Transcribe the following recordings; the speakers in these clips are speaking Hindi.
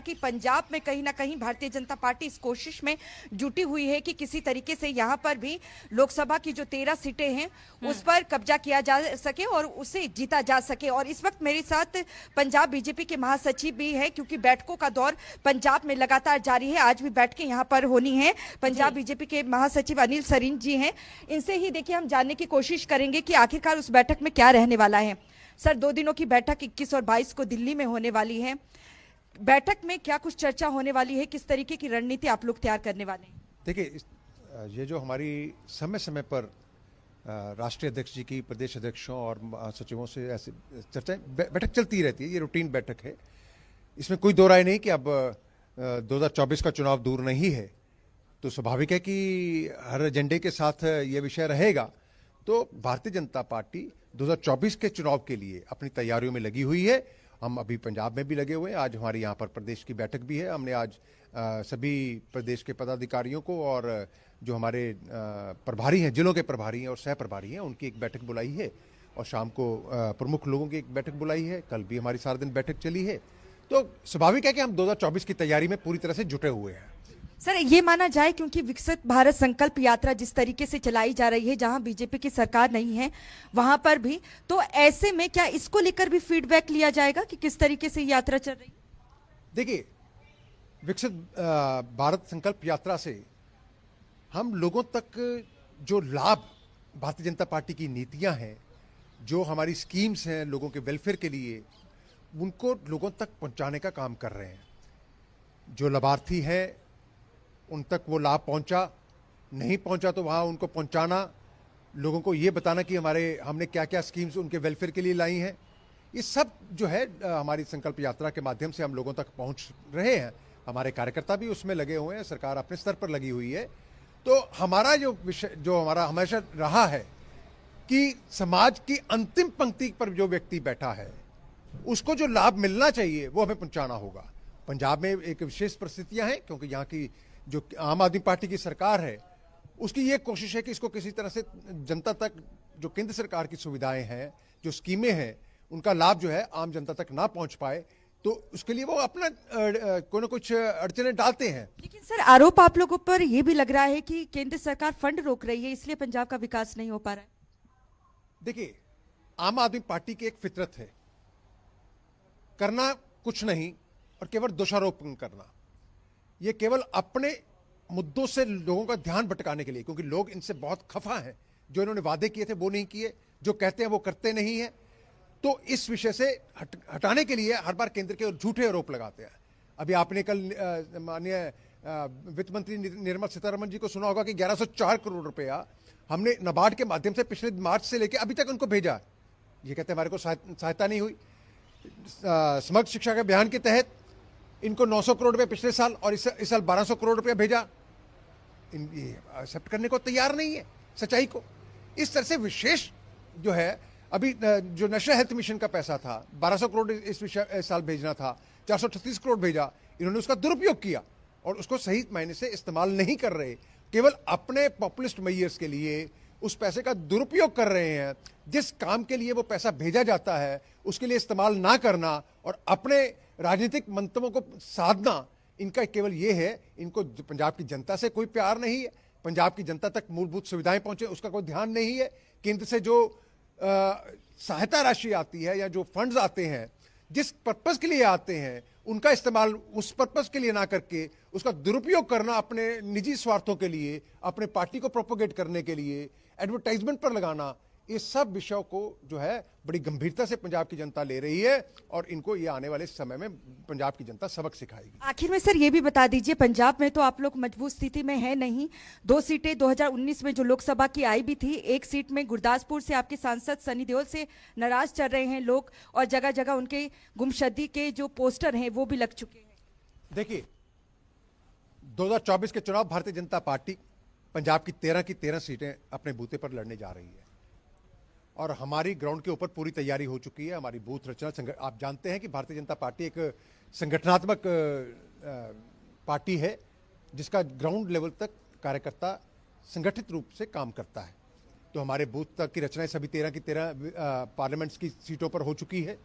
कि पंजाब में कहीं ना कहीं भारतीय जनता पार्टी इस कोशिश में जुटी हुई है कि किसी तरीके से यहां पर भी लोकसभा की जो 13 सीटें हैं उस पर कब्जा किया जा सके और उसे जीता जा सके। और इस वक्त मेरे साथ पंजाब बीजेपी के महासचिव भी है, क्योंकि बैठकों का दौर पंजाब में लगातार जारी है। आज भी बैठकें यहां पर होनी है। पंजाब बीजेपी के महासचिव अनिल सरीन जी हैं, इनसे ही देखिए हम जानने की कोशिश करेंगे कि आखिरकार उस बैठक में क्या रहने वाला है। सर, 2 दिनों की बैठक 21 और 22 को दिल्ली में होने वाली है। बैठक में क्या कुछ चर्चा होने वाली है, किस तरीके की रणनीति आप लोग तैयार करने वाले हैं? देखिए, ये जो हमारी समय समय पर राष्ट्रीय अध्यक्ष जी की, प्रदेश अध्यक्षों और सचिवों से ऐसे चर्चा बैठक चलती रहती है। ये रूटीन बैठक है, इसमें कोई दो राय नहीं कि अब 2024 का चुनाव दूर नहीं है, तो स्वाभाविक है कि हर एजेंडे के साथ ये विषय रहेगा। तो भारतीय जनता पार्टी 2024 के चुनाव के लिए अपनी तैयारियों में लगी हुई है। हम अभी पंजाब में भी लगे हुए हैं। आज हमारी यहाँ पर प्रदेश की बैठक भी है। हमने आज सभी प्रदेश के पदाधिकारियों को और जो हमारे प्रभारी हैं, जिलों के प्रभारी हैं और सह प्रभारी हैं, उनकी एक बैठक बुलाई है और शाम को प्रमुख लोगों की एक बैठक बुलाई है। कल भी हमारी सारा दिन बैठक चली है। तो स्वाभाविक है कि हम 2024 की तैयारी में पूरी तरह से जुटे हुए हैं। सर, ये माना जाए क्योंकि विकसित भारत संकल्प यात्रा जिस तरीके से चलाई जा रही है, जहां बीजेपी की सरकार नहीं है वहां पर भी, तो ऐसे में क्या इसको लेकर भी फीडबैक लिया जाएगा कि किस तरीके से यात्रा चल रही है? देखिए, विकसित भारत संकल्प यात्रा से हम लोगों तक जो लाभ, भारतीय जनता पार्टी की नीतियां हैं, जो हमारी स्कीम्स हैं लोगों के वेलफेयर के लिए, उनको लोगों तक पहुंचाने का काम कर रहे हैं। जो लाभार्थी हैं उन तक वो लाभ पहुंचा, नहीं पहुंचा तो वहाँ उनको पहुंचाना, लोगों को ये बताना कि हमने क्या क्या स्कीम्स उनके वेलफेयर के लिए लाई हैं। ये सब जो है हमारी संकल्प यात्रा के माध्यम से हम लोगों तक पहुंच रहे हैं। हमारे कार्यकर्ता भी उसमें लगे हुए हैं, सरकार अपने स्तर पर लगी हुई है। तो हमारा जो विषय, जो हमारा हमेशा रहा है कि समाज की अंतिम पंक्ति पर जो व्यक्ति बैठा है उसको जो लाभ मिलना चाहिए वो हमें पहुंचाना होगा। पंजाब में एक विशेष परिस्थितियां हैं, क्योंकि यहाँ की जो आम आदमी पार्टी की सरकार है उसकी ये कोशिश है कि इसको किसी तरह से जनता तक, जो केंद्र सरकार की सुविधाएं हैं, जो स्कीमें हैं, उनका लाभ जो है आम जनता तक ना पहुंच पाए। तो उसके लिए वो अपना कोई ना कुछ अड़चने डालते हैं। लेकिन सर, आरोप आप लोगों पर यह भी लग रहा है कि केंद्र सरकार फंड रोक रही है, इसलिए पंजाब का विकास नहीं हो पा रहा है। देखिए, आम आदमी पार्टी की एक फितरत है करना कुछ नहीं और केवल दोषारोपण करना। ये केवल अपने मुद्दों से लोगों का ध्यान भटकाने के लिए, क्योंकि लोग इनसे बहुत खफा हैं। जो इन्होंने वादे किए थे वो नहीं किए, जो कहते हैं वो करते नहीं है। तो इस विषय से हटाने के लिए हर बार केंद्र के झूठे आरोप लगाते हैं। अभी आपने कल माननीय वित्त मंत्री निर्मला सीतारमण जी को सुना होगा कि 1104 करोड़ रुपया हमने नाबार्ड के माध्यम से पिछले मार्च से लेकर अभी तक उनको भेजा। ये कहते हैं हमारे को सहायता नहीं हुई। समग्र शिक्षा के अभियान के तहत इनको 900 करोड़ रुपए पिछले साल और इस साल 1200 करोड़ रुपया भेजा। ये एक्सेप्ट करने को तैयार नहीं है सच्चाई को। इस तरह से विशेष जो है, अभी जो नेशनल हेल्थ मिशन का पैसा था 1200 करोड़ इस साल भेजना था, 438 करोड़ भेजा। इन्होंने उसका दुरुपयोग किया और उसको सही मायने से इस्तेमाल नहीं कर रहे, केवल अपने पॉपुलिस्ट मेयर्स के लिए उस पैसे का दुरुपयोग कर रहे हैं। जिस काम के लिए वो पैसा भेजा जाता है उसके लिए इस्तेमाल ना करना और अपने राजनीतिक मंतव्यों को साधना, इनका केवल ये है। इनको पंजाब की जनता से कोई प्यार नहीं है, पंजाब की जनता तक मूलभूत सुविधाएं पहुंचे उसका कोई ध्यान नहीं है। केंद्र से जो सहायता राशि आती है या जो फंड्स आते हैं, जिस पर्पस के लिए आते हैं, उनका इस्तेमाल उस पर्पस के लिए ना करके उसका दुरुपयोग करना अपने निजी स्वार्थों के लिए, अपने पार्टी को प्रोपोगेट करने के लिए, एडवर्टाइजमेंट पर लगाना, ये सब विषयों को जो है बड़ी गंभीरता से पंजाब की जनता ले रही है और इनको ये आने वाले समय में पंजाब की जनता सबक सिखाएगी। आखिर में सर ये भी बता दीजिए, पंजाब में तो आप लोग मजबूत स्थिति में है नहीं। 2 सीटें 2019 में जो लोकसभा की आई भी थी, 1 सीट में गुरदासपुर से आपके सांसद सनी देओल से नाराज चल रहे हैं लोग और जगह जगह उनके गुमशुदगी के जो पोस्टर हैं वो भी लग चुके हैं। देखिए, 2024 के चुनाव भारतीय जनता पार्टी पंजाब की 13 सीटें अपने बूते पर लड़ने जा रही है और हमारी ग्राउंड के ऊपर पूरी तैयारी हो चुकी है। हमारी बूथ रचना, आप जानते हैं कि भारतीय जनता पार्टी एक संगठनात्मक पार्टी है जिसका ग्राउंड लेवल तक कार्यकर्ता संगठित रूप से काम करता है। तो हमारे बूथ तक की रचनाएं सभी 13 की 13 पार्लियामेंट्स की सीटों पर हो चुकी है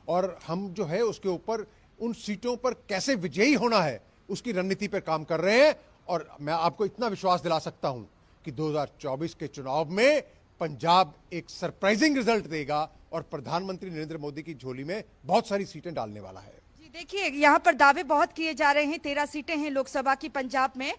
और हम जो है उसके ऊपर उन सीटों पर कैसे विजयी होना है उसकी रणनीति पर काम कर रहे हैं। और मैं आपको इतना विश्वास दिला सकता हूं कि 2024 के चुनाव में पंजाब एक सरप्राइजिंग रिजल्ट देगा और प्रधानमंत्री नरेंद्र मोदी की झोली में बहुत सारी सीटें डालने वाला है। जी देखिए, यहाँ पर दावे बहुत किए जा रहे हैं, 13 सीटें हैं लोकसभा की पंजाब में,